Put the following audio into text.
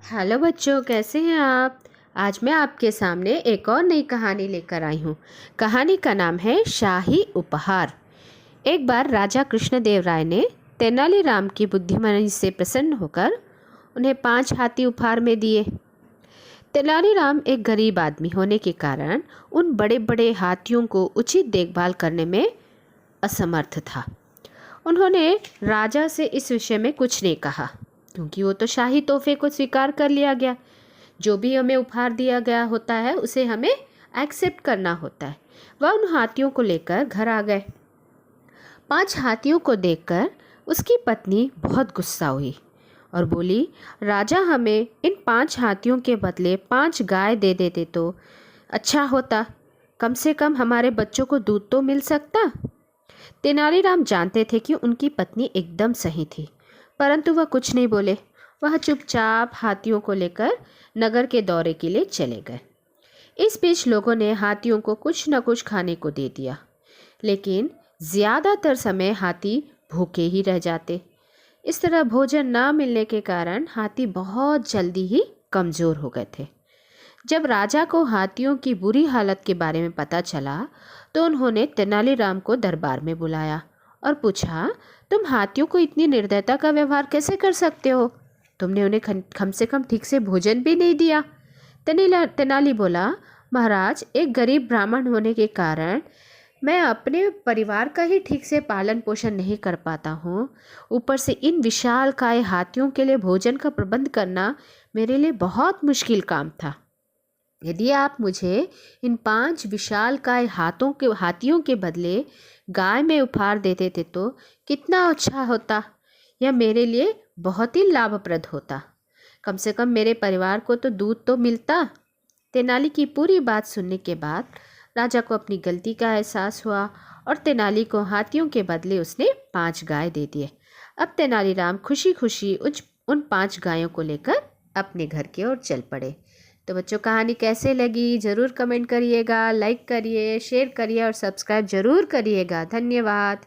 Hello बच्चों, कैसे हैं आप। आज मैं आपके सामने एक और नई कहानी लेकर आई हूँ। कहानी का नाम है शाही उपहार। एक बार राजा कृष्णदेव राय ने तेनालीराम की बुद्धिमानी से प्रसन्न होकर उन्हें 5 हाथी उपहार में दिए। तेनालीराम एक गरीब आदमी होने के कारण उन बड़े बड़े हाथियों को उचित देखभाल करने में असमर्थ था। उन्होंने राजा से इस विषय में कुछ नहीं कहा, क्योंकि वो तो शाही तोहफे को स्वीकार कर लिया गया। जो भी हमें उपहार दिया गया होता है उसे हमें एक्सेप्ट करना होता है। वह उन हाथियों को लेकर घर आ गए। 5 हाथियों को देखकर उसकी पत्नी बहुत गुस्सा हुई और बोली, राजा हमें इन 5 हाथियों के बदले 5 गाय दे देते तो अच्छा होता। कम से कम हमारे बच्चों को दूध तो मिल सकता। तेनालीराम जानते थे कि उनकी पत्नी एकदम सही थी, परंतु वह कुछ नहीं बोले। वह चुपचाप हाथियों को लेकर नगर के दौरे के लिए चले गए। इस बीच लोगों ने हाथियों को कुछ न कुछ खाने को दे दिया, लेकिन ज़्यादातर समय हाथी भूखे ही रह जाते। इस तरह भोजन न मिलने के कारण हाथी बहुत जल्दी ही कमज़ोर हो गए थे। जब राजा को हाथियों की बुरी हालत के बारे में पता चला तो उन्होंने तेनालीराम को दरबार में बुलाया और पूछा, तुम हाथियों को इतनी निर्दयता का व्यवहार कैसे कर सकते हो? तुमने उन्हें कम से कम ठीक से भोजन भी नहीं दिया। तेनाली बोला, महाराज, एक गरीब ब्राह्मण होने के कारण मैं अपने परिवार का ही ठीक से पालन पोषण नहीं कर पाता हूँ। ऊपर से इन विशालकाय हाथियों के लिए भोजन का प्रबंध करना मेरे लिए बहुत मुश्किल काम था। यदि आप मुझे इन 5 विशालकाय हाथियों के बदले गाय में उपहार देते थे तो कितना अच्छा होता। यह मेरे लिए बहुत ही लाभप्रद होता। कम से कम मेरे परिवार को तो दूध तो मिलता। तेनाली की पूरी बात सुनने के बाद राजा को अपनी गलती का एहसास हुआ और तेनाली को हाथियों के बदले उसने 5 गाय दे दिए। अब तेनालीराम खुशी खुशी उन 5 गायों को लेकर अपने घर की ओर चल पड़े। तो बच्चों, कहानी कैसे लगी ज़रूर कमेंट करिएगा, लाइक करिए, शेयर करिए और सब्सक्राइब ज़रूर करिएगा। धन्यवाद।